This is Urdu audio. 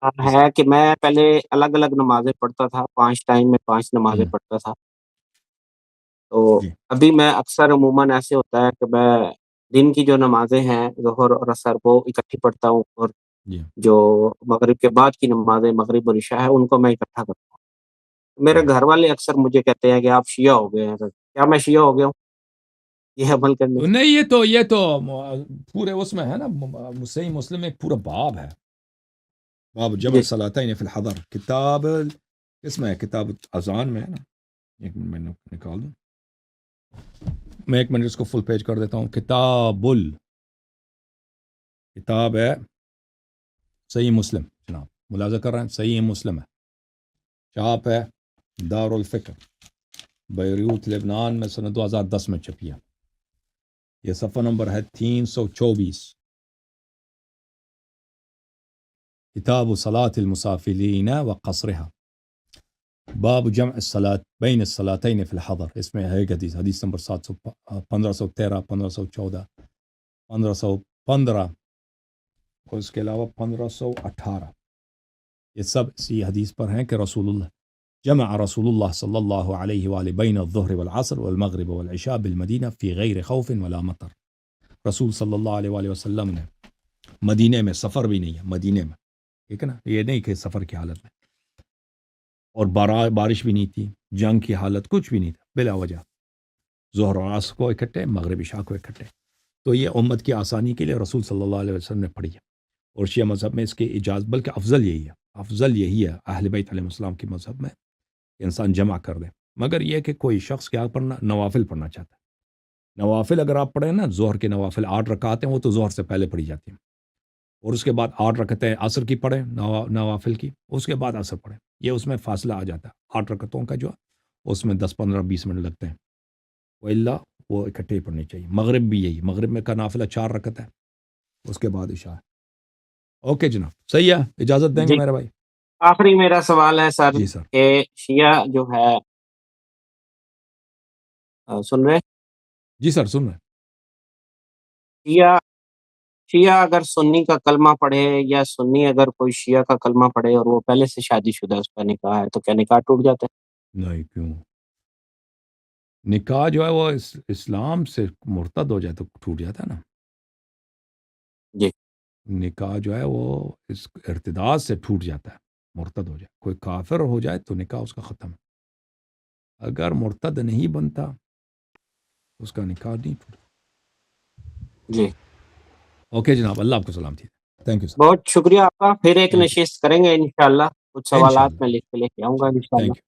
ہے کہ میں پہلے الگ الگ نمازیں پڑھتا تھا، 5 ٹائم میں 5 نمازیں ہوں، پڑھتا تھا۔ تو جی ابھی میں اکثر عموماً ایسے ہوتا ہے کہ میں دن کی جو نمازیں ہیں ظہر اور عصر وہ اکٹھی پڑھتا ہوں، اور جی جو مغرب کے بعد کی نمازیں مغرب اور عشاء ہے ان کو میں اکٹھا کرتا ہوں۔ میرے جی گھر والے اکثر مجھے کہتے ہیں کہ آپ شیعہ ہو گئے ہیں، کیا میں شیعہ ہو گیا ہوں یہ عمل کرنے سے؟ نہیں، یہ تو پورے اس میں ہے نا، صحیح مسلم میں ایک پورا باب ہے، باب جمع جی الصلاتین فی الحضر، کتاب اس میں ہے، کتاب اذان میں ہے نا۔ ایک منٹ میں نکال دوں، میں ایک منٹ اس کو فل پیج کر دیتا ہوں۔ کتاب ہے صحیح مسلم، جناب ملاحظہ کر رہے ہیں، صحیح مسلم ہے، چاپ ہے دار الفکر، بیروت لبنان میں سنہ 2010 میں چھپی ہے۔ یہ صفحہ نمبر ہے 324، کتاب صلاة المسافرین و قصرها، باب جمع الصلاة بین الصلاتین فی الحضر۔ اس میں ہے ایک حدیث نمبر 1513، 1514، 1515 اور اس کے علاوہ 1518، یہ سب اسی حدیث پر ہیں کہ جمع رسول اللہ صلی اللہ علیہ وآلہ بین الظہر والعصر والمغرب والعشاء بالمدینہ فی غیر خوف ولا مطر۔ رسول صلی اللہ علیہ وآلہ وسلم نے مدینے میں، سفر بھی نہیں ہے مدینے میں، ٹھیک ہے نا، یہ نہیں کہ سفر کی حالت میں، اور بارش بھی نہیں تھی، جنگ کی حالت کچھ بھی نہیں تھا، بلا وجہ ظہر اور عصر کو اکٹھے، مغرب عشاء کو اکٹھے۔ تو یہ امت کی آسانی کے لیے رسول صلی اللہ علیہ وسلم نے پڑھی ہے، اور شیعہ مذہب میں اس کی اجازت، بلکہ افضل یہی ہے اہل بیت علیہ السلام کی مذہب میں، کہ انسان جمع کر دے۔ مگر یہ کہ کوئی شخص کیا پڑھنا، نوافل پڑھنا چاہتا ہے، نوافل اگر آپ پڑھیں نا، ظہر کے نوافل 8 رکعات ہیں، وہ تو ظہر سے پہلے پڑھی جاتی ہیں، اور اس کے بعد 8 رکعتیں عصر کی پڑھیں، نوافل کی، اس کے بعد عصر پڑھیں، یہ اس میں فاصلہ آ جاتا ہے 8 رکعتوں کا، جو اس میں 10 15 20 منٹ لگتے ہیں، وإلا وہ اکٹھے ہی پڑھنی چاہیے۔ مغرب بھی یہی، مغرب میں کا نافلہ 4 رکعت ہے، اس کے بعد عشاء ہے۔ اوکے جناب، صحیح ہے، اجازت دیں گے جی، میرے بھائی؟ آخری میرا سوال ہے سر جی سر۔ کہ شیعہ جو ہے سن رہے ہیں؟ جی سر، سن رہے ہیں۔ شیعہ شیعہ اگر سنی کا کلمہ پڑھے، یا سنی اگر کوئی شیعہ کا کلمہ پڑھے اور وہ پہلے سے شادی شدہ اس کا نکاح ہے، تو کیا نکاح ٹوٹ جاتا نہیں، کیوں؟ نکاح جو ہے وہ اسلام سے مرتد ہو جائے تو ٹوٹ جاتا ہے نا۔ ہے؟ جی نکاح جو ہے وہ اس ارتداد سے ٹوٹ جاتا ہے، مرتد ہو جائے، کوئی کافر ہو جائے تو نکاح اس کا ختم ہے۔ اگر مرتد نہیں بنتا اس کا نکاح نہیں ٹوٹتا۔ جی، اوکے جناب، اللہ آپ کو سلامتی ہے، تھینک یو سر، بہت شکریہ آپ کا، پھر ایک تھینک یو، نشست کریں گے انشاءاللہ، کچھ انشاء سوالات اللہ، میں لکھ کے لے کے آؤں گا انشاء اللہ، انشاءاللہ۔ Thank you.